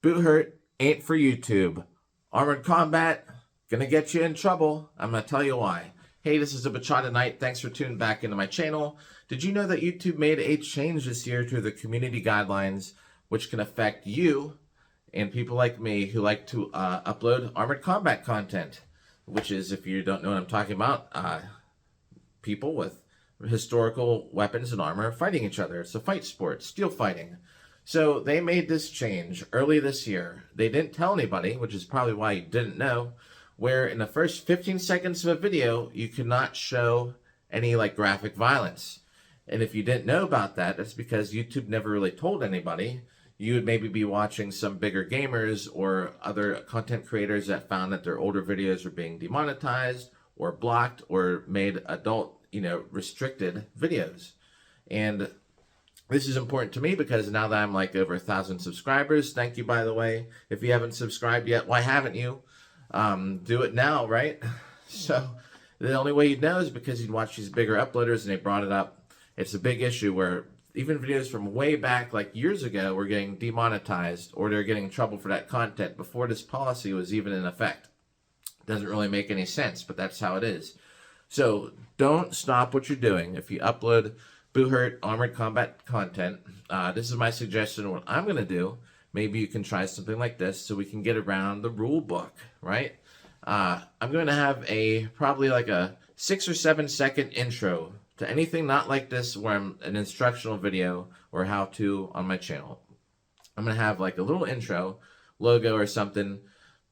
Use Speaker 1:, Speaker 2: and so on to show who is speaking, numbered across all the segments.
Speaker 1: Buhurt ain't for YouTube. Armored Combat, gonna get you in trouble. I'm gonna tell you why. Hey, this is a Bachata Night. Thanks for tuning back into my channel. Did you know that YouTube made a change this year to the community guidelines, which can affect you and people like me who like to upload Armored Combat content? Which is, if you don't know what I'm talking about, people with historical weapons and armor fighting each other. It's a fight sport, steel fighting. So they made this change early this year. They didn't tell anybody, which is probably why you didn't know, where in the first 15 seconds of a video, you cannot show any like graphic violence. And if you didn't know about that, that's because YouTube never really told anybody. You would maybe be watching some bigger gamers or other content creators that found that their older videos were being demonetized or blocked or made adult, restricted videos. And this is important to me because now that I'm like over 1,000 subscribers, thank you, by the way. If you haven't subscribed yet, why haven't you? Do it now, right? So the only way you'd know is because you'd watch these bigger uploaders and they brought it up. It's a big issue where even videos from way back, like years ago, were getting demonetized or they're getting in trouble for that content before this policy was even in effect. Doesn't really make any sense, but that's how it is. So don't stop what you're doing. If you upload Buhurt Armored Combat content, this is my suggestion. What I'm going to do, maybe you can try something like this so we can get around the rule book, right? I'm going to have probably like a 6 or 7 second intro to anything not like this where I'm an instructional video or how-to on my channel. I'm going to have like a little intro, logo or something,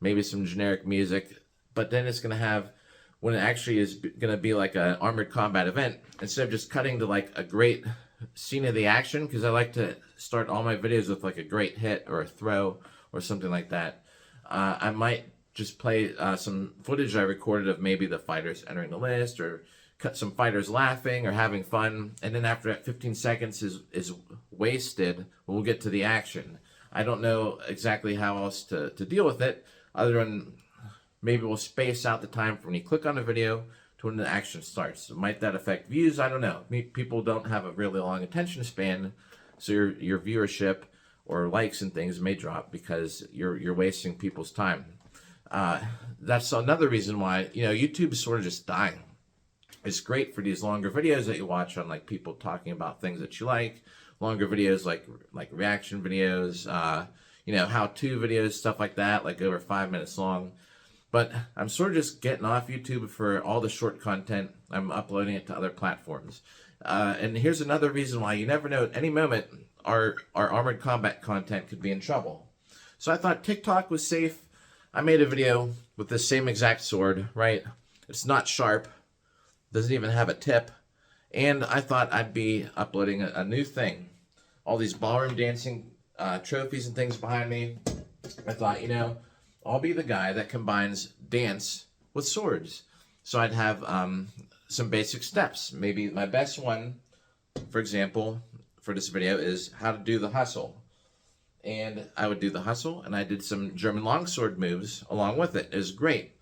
Speaker 1: maybe some generic music, but then it's going to have, when it actually is going to be like an Armored Combat event, instead of just cutting to like a great scene of the action, because I like to start all my videos with like a great hit or a throw or something like that, I might just play some footage I recorded of maybe the fighters entering the list or cut some fighters laughing or having fun, and then after that 15 seconds is wasted, we'll get to the action. I don't know exactly how else to deal with it, other than maybe we'll space out the time from when you click on a video to when the action starts. Might that affect views? I don't know. People don't have a really long attention span, so your viewership or likes and things may drop because you're wasting people's time. That's another reason why YouTube is sort of just dying. It's great for these longer videos that you watch on like people talking about things that you like, longer videos like reaction videos, how-to videos, stuff like that, like over 5 minutes long. But I'm sort of just getting off YouTube for all the short content. I'm uploading it to other platforms. And here's another reason why you never know at any moment our Armored Combat content could be in trouble. So I thought TikTok was safe. I made a video with the same exact sword, right? It's not sharp. Doesn't even have a tip. And I thought I'd be uploading a new thing. All these ballroom dancing trophies and things behind me. I thought, I'll be the guy that combines dance with swords. So I'd have some basic steps. Maybe my best one, for example, for this video is how to do the hustle. And I would do the hustle, and I did some German longsword moves along with it. It was great.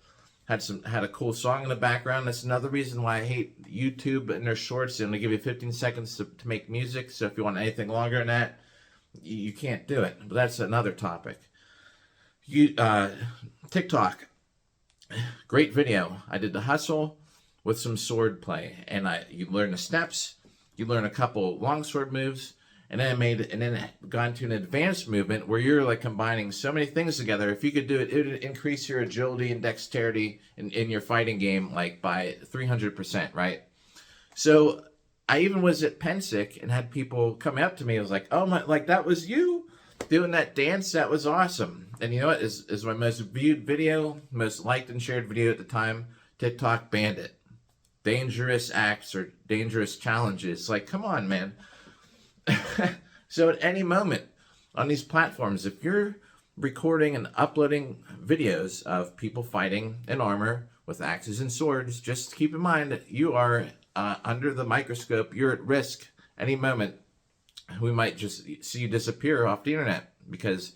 Speaker 1: Had a cool song in the background. That's another reason why I hate YouTube and their shorts. They only give you 15 seconds to make music. So if you want anything longer than that, you can't do it. But that's another topic. TikTok, great video. I did the hustle with some sword play, and you learn the steps. You learn a couple longsword moves. And then got into an advanced movement where you're like combining so many things together. If you could do it, it would increase your agility and dexterity in your fighting game like by 300%, right? So I even was at Pensick and had people come up to me. I was like, oh my, like that was you doing that dance? That was awesome. And you know what is my most viewed video, most liked and shared video at the time? TikTok banned it. Dangerous acts or dangerous challenges. Like, come on, man. So at any moment on these platforms, if you're recording and uploading videos of people fighting in armor with axes and swords, just keep in mind that you are under the microscope. You're at risk any moment. We might just see you disappear off the internet because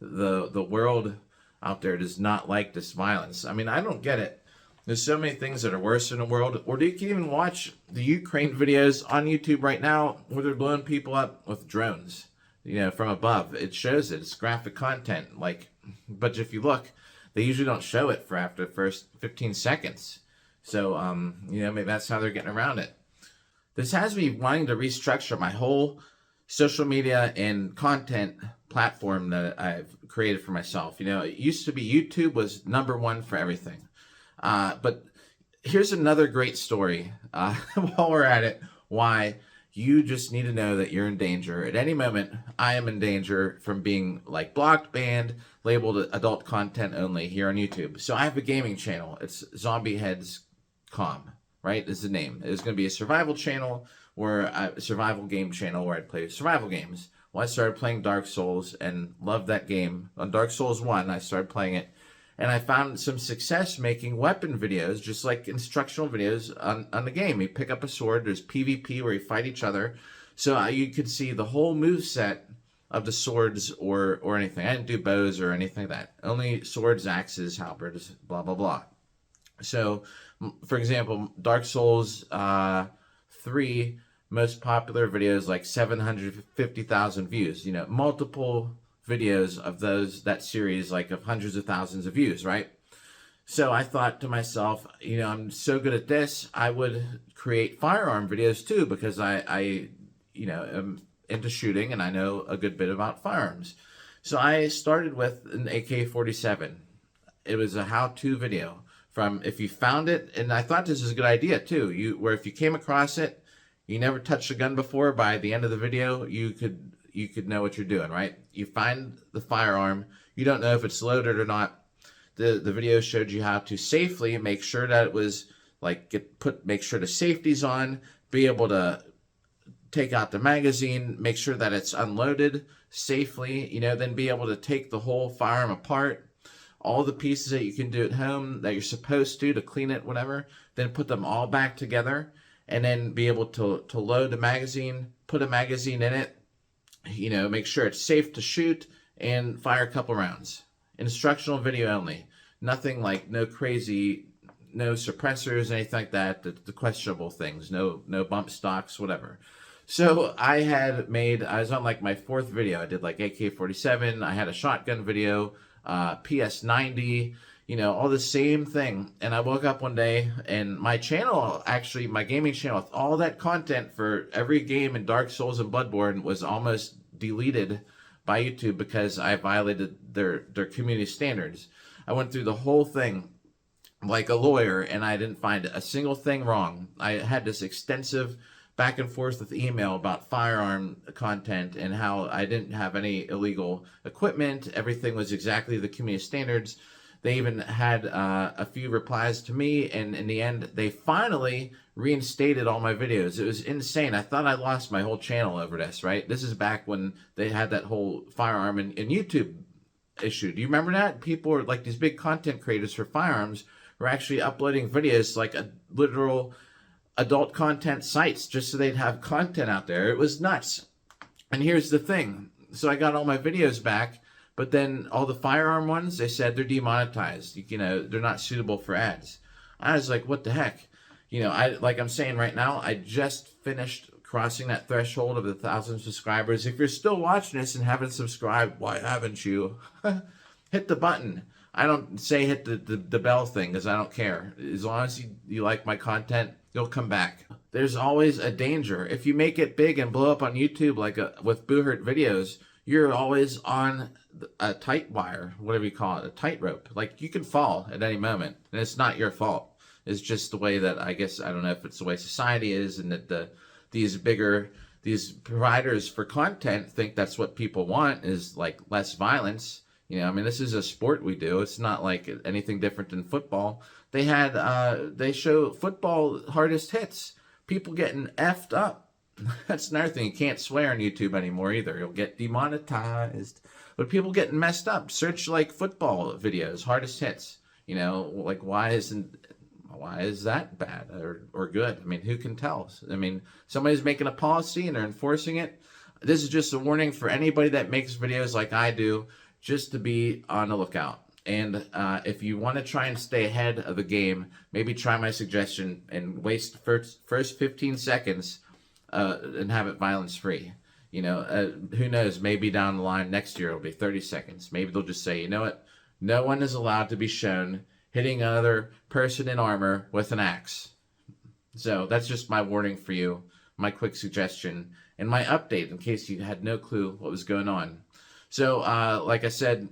Speaker 1: the world out there does not like this violence. I mean, I don't get it. There's so many things that are worse in the world. Or you can even watch the Ukraine videos on YouTube right now where they're blowing people up with drones. from above. It shows it. It's graphic content. But if you look, they usually don't show it for after the first 15 seconds. So, maybe that's how they're getting around it. This has me wanting to restructure my whole social media and content platform that I've created for myself. It used to be YouTube was #1 for everything. But here's another great story while we're at it, why you just need to know that you're in danger. At any moment, I am in danger from being blocked, banned, labeled adult content only here on YouTube. So I have a gaming channel. It's zombieheads.com, right? Is the name. It's going to be a survival channel survival game channel where I'd play survival games. Well, I started playing Dark Souls and loved that game. On Dark Souls 1, I started playing it. And I found some success making weapon videos, just like instructional videos on the game. You pick up a sword, there's PvP where you fight each other. So you could see the whole move set of the swords or anything. I didn't do bows or anything like that. Only swords, axes, halberds, blah, blah, blah. So, for example, Dark Souls 3, most popular videos, 750,000 views. Multiple videos of that series, of hundreds of thousands of views, right? So I thought to myself, I'm so good at this, I would create firearm videos too, because I am into shooting and I know a good bit about firearms. So I started with an AK-47. It was a how-to video from if you found it, and I thought this was a good idea too, where if you came across it, you never touched a gun before, by the end of the video, you could know what you're doing, right? You find the firearm, you don't know if it's loaded or not. The video showed you how to safely make sure that it was make sure the safety's on, be able to take out the magazine, make sure that it's unloaded safely, then be able to take the whole firearm apart, all the pieces that you can do at home that you're supposed to clean it, whatever, then put them all back together, and then be able to load the magazine, put a magazine in it, make sure it's safe to shoot, and fire a couple rounds. Instructional video only. Nothing no crazy, no suppressors, anything like that, the questionable things, no bump stocks, whatever. So I was on my 4th video. I did AK-47, I had a shotgun video, PS90, all the same thing. And I woke up one day and my channel, actually my gaming channel with all that content for every game in Dark Souls and Bloodborne was almost deleted by YouTube because I violated their community standards. I went through the whole thing like a lawyer and I didn't find a single thing wrong. I had this extensive back and forth with email about firearm content and how I didn't have any illegal equipment. Everything was exactly the community standards. They even had a few replies to me, and in the end, they finally reinstated all my videos. It was insane. I thought I lost my whole channel over this, right? This is back when they had that whole firearm and YouTube issue. Do you remember that? People were these big content creators for firearms were actually uploading videos a literal adult content sites just so they'd have content out there. It was nuts. And here's the thing. So I got all my videos back, but then all the firearm ones, they said they're demonetized. They're not suitable for ads. I was like, what the heck? I'm saying right now, I just finished crossing that threshold of 1,000 subscribers. If you're still watching this and haven't subscribed, why haven't you? Hit the button. I don't say hit the bell thing because I don't care. As long as you like my content, you'll come back. There's always a danger. If you make it big and blow up on YouTube with Buhurt videos, you're always on a tight wire, whatever you call it, a tightrope. You can fall at any moment, and it's not your fault. It's just the way that, I don't know if it's the way society is, and that these providers for content think that's what people want is less violence. This is a sport we do. It's not anything different than football. They show football hardest hits. People getting effed up. That's another thing. You can't swear on YouTube anymore either. You'll get demonetized. But people getting messed up. Search football videos, hardest hits. Why is that bad or good? Who can tell? Somebody's making a policy and they're enforcing it. This is just a warning for anybody that makes videos like I do, just to be on the lookout. And if you want to try and stay ahead of the game, maybe try my suggestion and waste the first 15 seconds and have it violence-free. You know, who knows? Maybe down the line next year it'll be 30 seconds. Maybe they'll just say, you know what? No one is allowed to be shown hitting another person in armor with an axe. So that's just my warning for you, my quick suggestion, and my update in case you had no clue what was going on. So, like I said,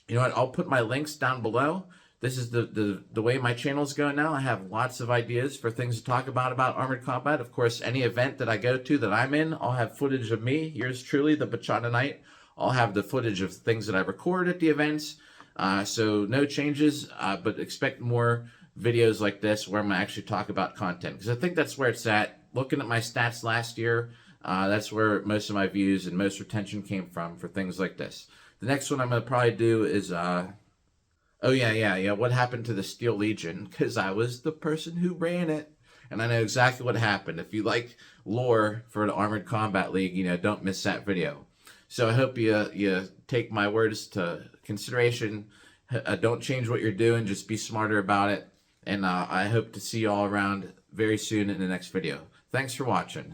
Speaker 1: you know what? I'll put my links down below. This is the way my channel is going now. I have lots of ideas for things to talk about Armored Combat. Of course, any event that I go to that I'm in, I'll have footage of me. Yours truly, the Bachata Knight. I'll have the footage of things that I record at the events. So no changes, but expect more videos like this where I'm going to actually talk about content. Because I think that's where it's at. Looking at my stats last year, that's where most of my views and most retention came from for things like this. The next one I'm going to probably do is... Oh, yeah. What happened to the Steel Legion? Because I was the person who ran it. And I know exactly what happened. If you like lore for the Armored Combat League, you know, don't miss that video. So I hope you take my words to consideration. Don't change what you're doing. Just be smarter about it. And I hope to see you all around very soon in the next video. Thanks for watching.